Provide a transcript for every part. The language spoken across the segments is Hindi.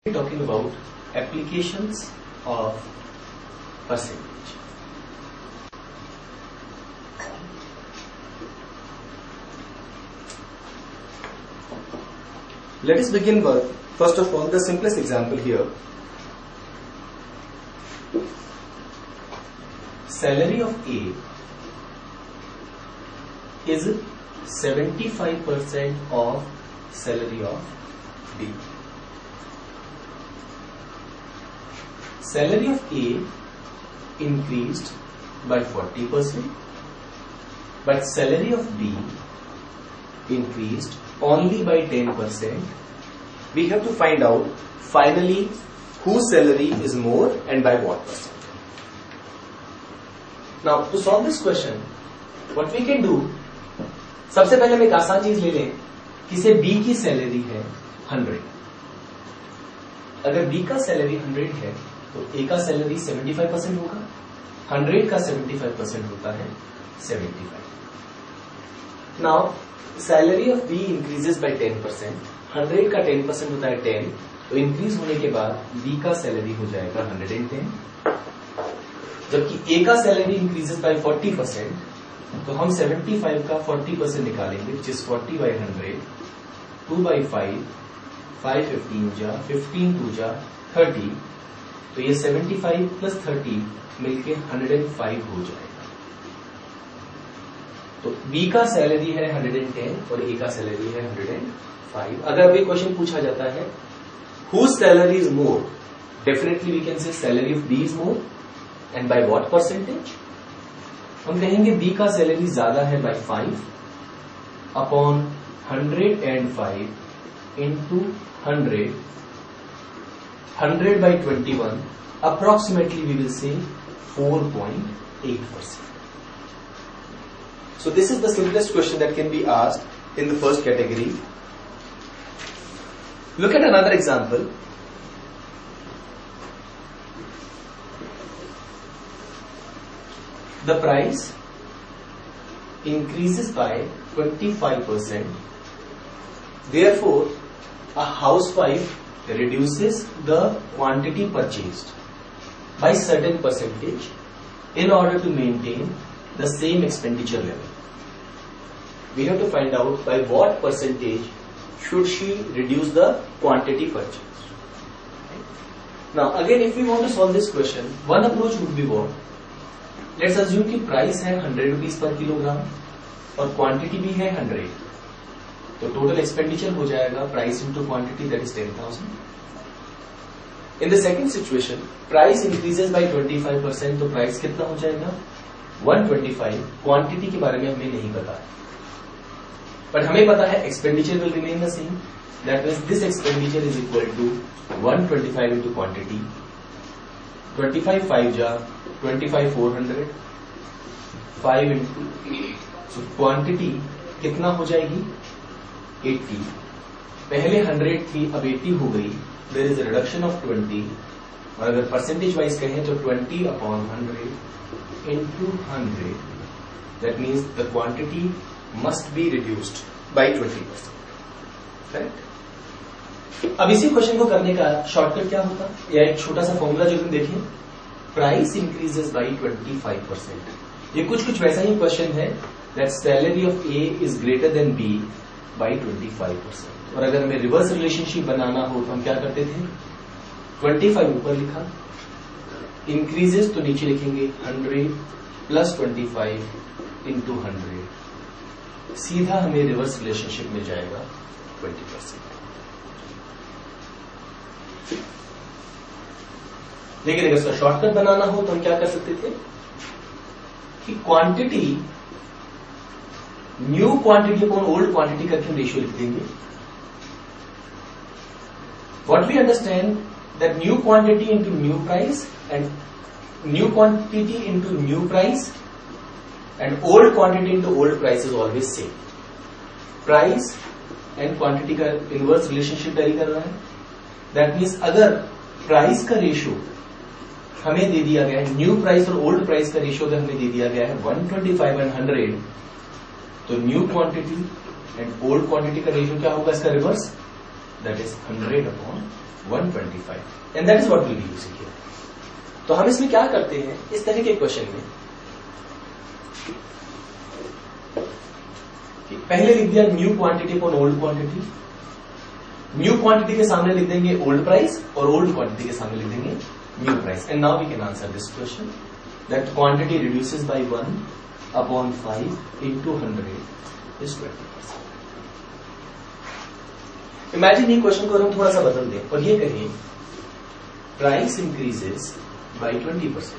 Talking about applications of percentage. Let us begin with, first of all, the simplest example here. Salary of A is 75% of salary of B. Salary of A increased by 40%, but salary of B increased only by 10%. We have to find out finally whose salary is more and by what percent. Now to solve this question, what we can do, सबसे पहले हम एक आसान चीज ले लें कि से B की सैलरी है 100. अगर B का सैलरी 100 है तो A का सैलरी 75% होगा. 100 का 75% होता है 75. Now salary of B increases by 10%. 100 का 10% होता है 10. तो इंक्रीज होने के बाद B का सैलरी हो जाएगा 110. जबकि A का सैलरी इंक्रीजेस बाय 40%. तो हम 75 का 40% निकालेंगे, which is 40 by 100, 2 by 5, 5 15 जा, 15 2 जा 30. तो ये 75 प्लस 30 मिलके 105 हो जाएगा. तो B का सैलरी है 110 और A का सैलरी है 105. अगर अभी क्वेश्चन पूछा जाता है whose salary is more, definitely we can say salary of B is more and by what percentage. हम कहेंगे B का सैलरी ज्यादा है by 5 upon 105 into 100 by 21, approximately we will say 4.8%. So this is the simplest question that can be asked in the first category. Look at another example. The price increases by 25%. Therefore, a housewife reduces the quantity purchased by certain percentage in order to maintain the same expenditure level. We have to find out by what percentage should she reduce the quantity purchased. Now again, if we want to solve this question, one approach would be what? Let's assume कि price है 100 rupees per kilogram और quantity भी है 100. तो total expenditure हो जाएगा price into quantity, that is 10,000. In the second situation, price increases by 25%, तो price कितना हो जाएगा 125. quantity के बारे में हमें नहीं पता है, but हमें पता है expenditure will remain the same. That means this expenditure is equal to 125 into quantity. 25 5 जा 25 400, 5 into, so quantity कितना हो जाएगी 80. पहले 100 थी, अब 80 हो गई. There is a reduction of 20. और अगर परसेंटेज वाइज कहें तो 20 upon 100 into 100. That means the quantity must be reduced by 20%. Correct? अब इसी क्वेश्चन को करने का शॉर्टकट क्या होता, या एक छोटा सा फॉर्मूला जो तुम देखिए, प्राइस इंक्रीजेस बाय 25%. ये कुछ वैसा ही क्वेश्चन है, that salary of A is greater than B by 25%. और अगर हमें रिवर्स रिलेशनशिप बनाना हो तो हम क्या करते थे, 25 ऊपर लिखा, इंक्रीजेस तो नीचे लिखेंगे 100 प्लस 25 इंटू 100. सीधा हमें रिवर्स रिलेशनशिप मिल जाएगा 20%. लेकिन अगर इसका शॉर्टकट बनाना हो तो हम क्या कर सकते थे कि quantity, new quantity upon old quantity करके हम रेशियो लिख देंगे. What we understand that new quantity into new price and new quantity into new price and old quantity into old price is always same. Price and quantity का इनवर्स रिलेशनशिप कैरी कर रहा है. दैट मीन्स अगर प्राइस का रेशियो हमें दे दिया गया है, न्यू प्राइस और ओल्ड प्राइस का रेशियो अगर हमें दे दिया गया है 125 एंड 100, तो new quantity and old quantity का रेशियो क्या होगा इसका reverse, that is 100 upon 125 and that is what will be using here. तो हम इसमें क्या करते हैं, इस तरह के क्वेश्चन में पहले लिख दिया new quantity upon old quantity, new quantity के सामने लिख देंगे ओल्ड प्राइस और ओल्ड क्वांटिटी के सामने लिख देंगे new price, and now we can answer this question that quantity reduces by 1 upon 5 into 100 is 20%। Imagine ये क्वेश्चन को हम थोड़ा सा बदल दें और ये कहें प्राइस इंक्रीजेस बाय 20%,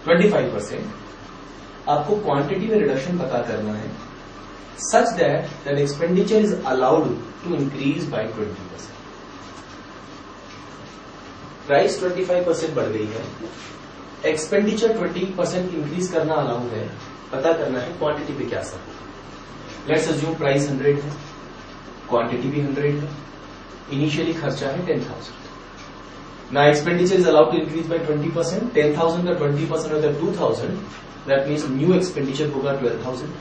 25%। आपको क्वांटिटी में रिडक्शन पता करना है such that expenditure is allowed to increase by 20%। Price 25% बढ़ गई है, एक्सपेंडिचर 20% इंक्रीज करना अलाउ है, पता करना है क्वांटिटी पे क्या असर होगा। लेट्स अज्यूम प्राइस 100 है, क्वांटिटी भी 100 है, इनिशियली खर्चा है 10,000। ना expenditure is allowed to increase by 20%, 10,000 का 20% होता है 2,000, दैट मीन्स न्यू एक्सपेंडिचर होगा 12,000।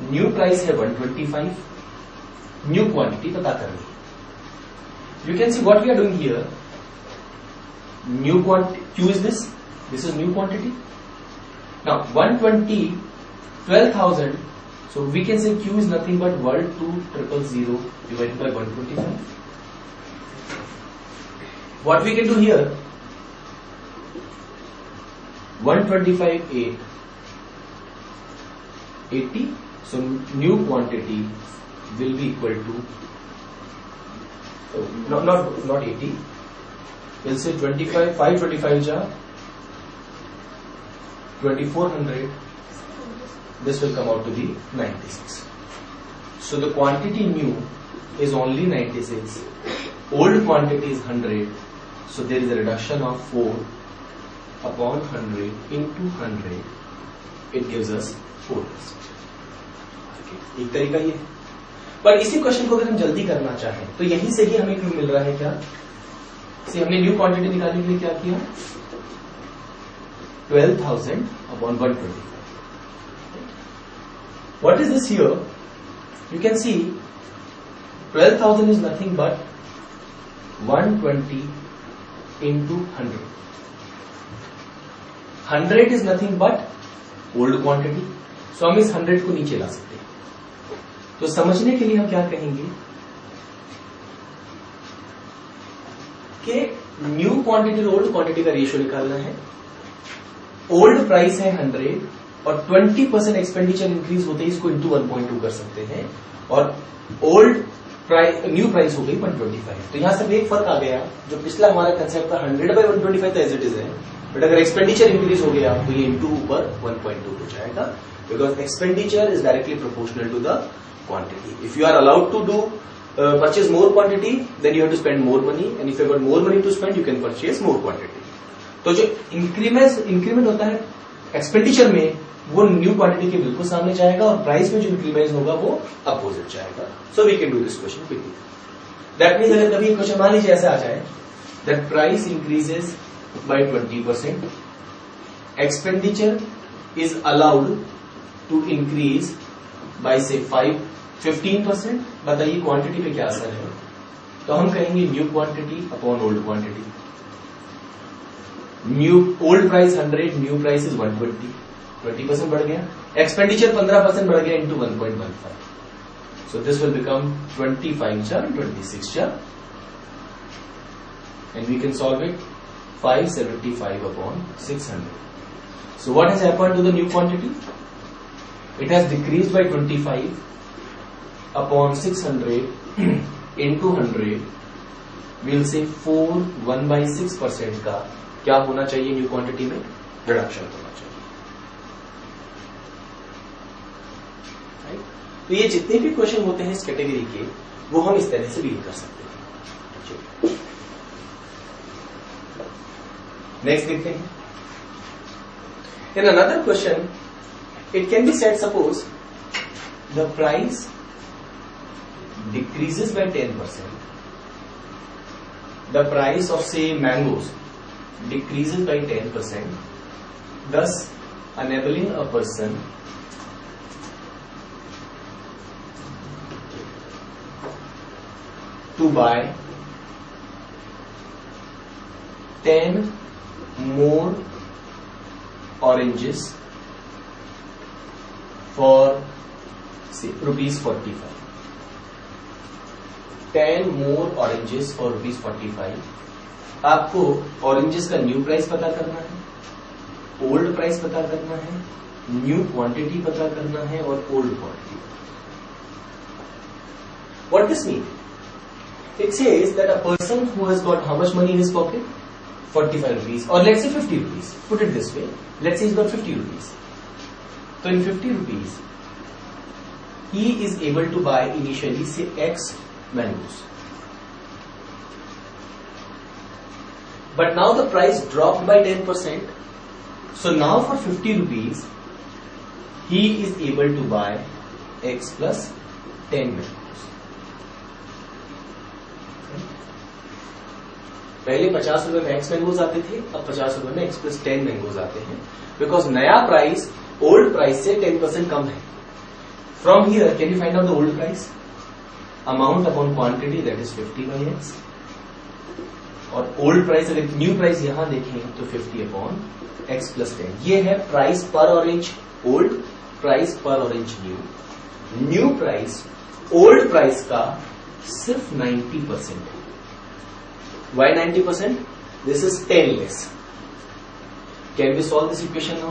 न्यू प्राइस है 125, न्यू क्वांटिटी पता करनी है। You can see what we are doing here, new quantity, Q is this is new quantity। Now 120, 12,000, so we can say Q is nothing but 12,000 divided by 125। What we can do here, 125 80, so new quantity will be equal to not 80, we'll say 25, 525 ja 2400, this will come out to be 96। So the quantity new is only 96, old quantity is 100, so there is a reduction of 4 upon 100 into 100, it gives us 4%। एक तरीका ये, पर इसी क्वेश्चन को अगर हम जल्दी करना चाहें तो यहीं से ही हमें क्यों मिल रहा है क्या, से हमने न्यू क्वांटिटी निकालने के लिए क्या किया, 12,000 upon 125। What is this here? You can see 12,000 is nothing but 120 into 100. 100 is nothing but old quantity, so हम इस 100 को नीचे ला सकते हैं। तो समझने के लिए हम क्या कहेंगे कि न्यू क्वांटिटी और ओल्ड क्वांटिटी का रेशियो निकालना है। ओल्ड प्राइस है 100 और 20% एक्सपेंडिचर इंक्रीज होते ही इसको इंटू 1.2 कर सकते हैं, और ओल्ड प्राइस न्यू प्राइस हो गई 125। तो यहां सिर्फ एक फर्क आ गया, जो पिछला हमारा कंसेप्ट था 100/125 तो एज इट इज है, बट अगर एक्सपेंडिचर इंक्रीज हो गया तो ये इंटू ऊपर 1.2 हो जाएगा, because expenditure is directly proportional to the quantity। If you are allowed to do purchase more quantity, then you have to spend more money, and if you have got more money to spend, you can purchase more quantity। तो जो इंक्रीमेंट होता है एक्सपेंडिचर में, वो न्यू क्वांटिटी के बिल्कुल सामने जाएगा, और प्राइस में जो इंक्रीमेंट होगा वो अपोजिट जाएगा। So we can do this question quickly. That means अगर कभी क्वेश्चन मान लीजिए ऐसा आ जाए that price increases by 20%, expenditure is allowed to increase by से 15%, बताइए क्वांटिटी पे क्या असर है। तो हम कहेंगे new quantity upon old quantity. New old price 100, new price is 120, 20% बढ़ गया, एक्सपेंडिचर 15% बढ़ गया into 1.15, so this will become 25 jar 26 jar, and we can solve it 575 upon 600। So what has happened to the new quantity, it has decreased by 25 upon 600 into 100, we'll say 1/6% का क्या होना चाहिए, न्यू क्वांटिटी में रिडक्शन होना चाहिए। right? तो ये जितने भी क्वेश्चन होते हैं इस कैटेगरी के, वो हम इस तरह से डील कर सकते हैं। नेक्स्ट देखते हैं। In another question it can be said, suppose the price decreases by 10%, the price of say mangoes decreases by 10%, thus enabling a person to buy 10 more oranges for say rupees 45. 10 more oranges for rupees 45. आपको ऑरेंजेस का न्यू प्राइस पता करना है, ओल्ड प्राइस पता करना है, न्यू क्वांटिटी पता करना है और old quantity. What this mean? It says that a person who has got how much money in his pocket? 45 rupees, or let's say 50 rupees. Put it this way. Let's say he's got 50 rupees. So in 50 rupees, he is able to buy initially say X mangoes. But now the price dropped by 10%. So now for 50 rupees, he is able to buy X plus 10 mangoes. पहले 50 रुपए में X मैंगोज आते थे, अब 50 रुपए में X प्लस 10 मैंगोज आते हैं, बिकॉज नया प्राइस ओल्ड प्राइस से 10% कम है. From here can you find out the old price? Amount upon quantity, that is 50 by X. और ओल्ड प्राइस, अगर न्यू प्राइस यहां देखें तो 50 अपॉन X प्लस 10. ये है प्राइस पर ऑरेंज ओल्ड, प्राइस पर orange new. New price old price का सिर्फ 90% है. Why 90%? This is 10 less. Can we solve this equation now?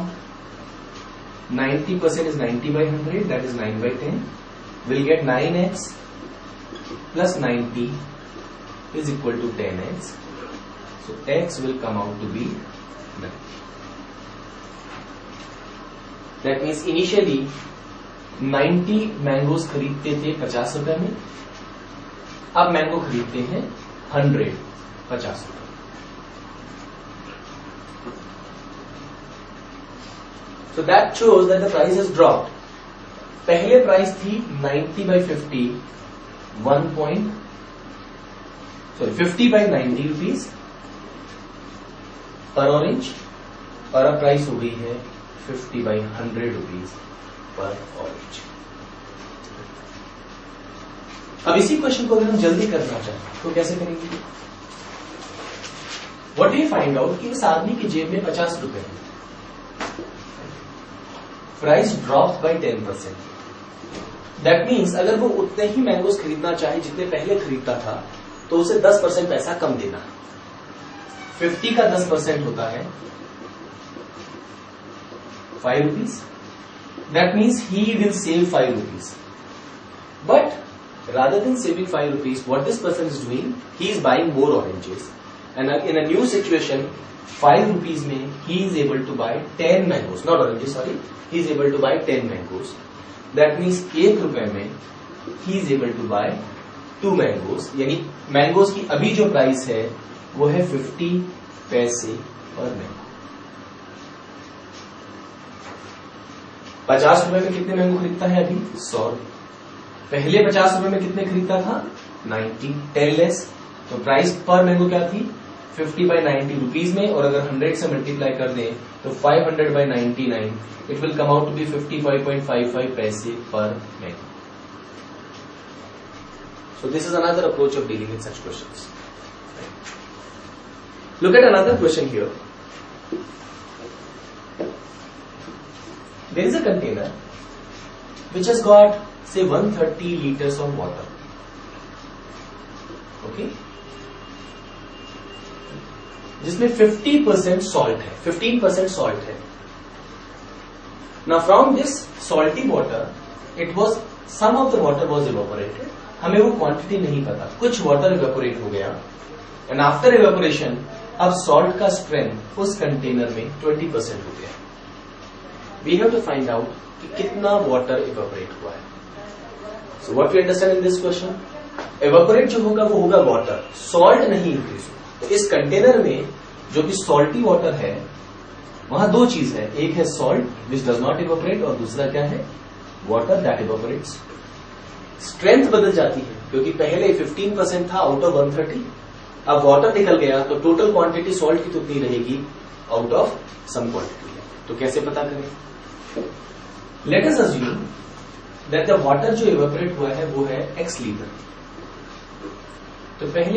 90% is 90 by 100, that is 9 by 10. We'll get 9x plus 90 is equal to 10x. So x will come out to be 9. That means initially 90 mangoes खरीदते थे 50 रुपए में, अब मैंगो खरीदते हैं 100 50 रुपए. So that shows that the price has dropped. पहले प्राइस थी 90 by 50, 50 by 90 rupees per orange, और अब प्राइस हो गई है 50 by 100 रुपीज पर ऑरेंज. अब इसी क्वेश्चन को अगर हम जल्दी करना चाहें तो कैसे करेंगे? What do you find out कि इस आदमी की जेब में 50 रुपए है, price drop by 10%. That means अगर वो उतने ही मैंगोज खरीदना चाहे जितने पहले खरीदता था तो उसे 10% पैसा कम देना है. 50 का 10% होता है 5 rupees. That means he will save 5 rupees. But rather than saving 5 rupees, what this person is doing, he is buying more oranges. And in a new situation, 5 rupees में he is able to buy 10 mangoes, not oranges, sorry. He is able to buy 10 mangoes. That means 1 रुपए में he is able to buy 2 mangoes. यानी मैंगोज की अभी जो प्राइस है वो है 50 पैसे पर मैंगो. 50 रुपए में कितने मैंगो खरीदता है अभी? 100. पहले 50 रुपए में कितने खरीदता था? 90. 10 लेस. तो प्राइस पर मैंगो क्या थी? 50 by 90 रुपीज में, और अगर 100 से मल्टीप्लाई कर दें तो 500 by 99, it will come out to be 55.55 पैसे पर mango. So this is another approach of dealing with such questions. Look at another question here. There is a container which has got say 130 liters of water. Okay, जिसमें 50% salt है, 15% salt है. Now from this salty water, some of the water was evaporated. हमें वो क्वांटिटी नहीं पता, कुछ वाटर इवेपोरेट हो गया, एंड आफ्टर इवेपोरेशन अब सॉल्ट का स्ट्रेंथ उस कंटेनर में 20% हो गया. We have to find out कि कितना वाटर इवेपोरेट हुआ है. So what we understand in this question, evaporate जो होगा वो होगा वाटर, सॉल्ट नहीं इंक्रीज होगा. तो इस कंटेनर में जो कि सॉल्टी वाटर है वहां दो चीज है, एक है salt which does not evaporate और दूसरा क्या है? Water that evaporates. स्ट्रेंथ बदल जाती है क्योंकि पहले 15% था आउट ऑफ 130, अब वाटर निकल गया तो टोटल क्वांटिटी सॉल्ट की कितनी रहेगी? Out of some quantity. तो कैसे पता करें? Let us assume that the water जो इवेपोरेट हुआ है वो है x लीटर. तो पहले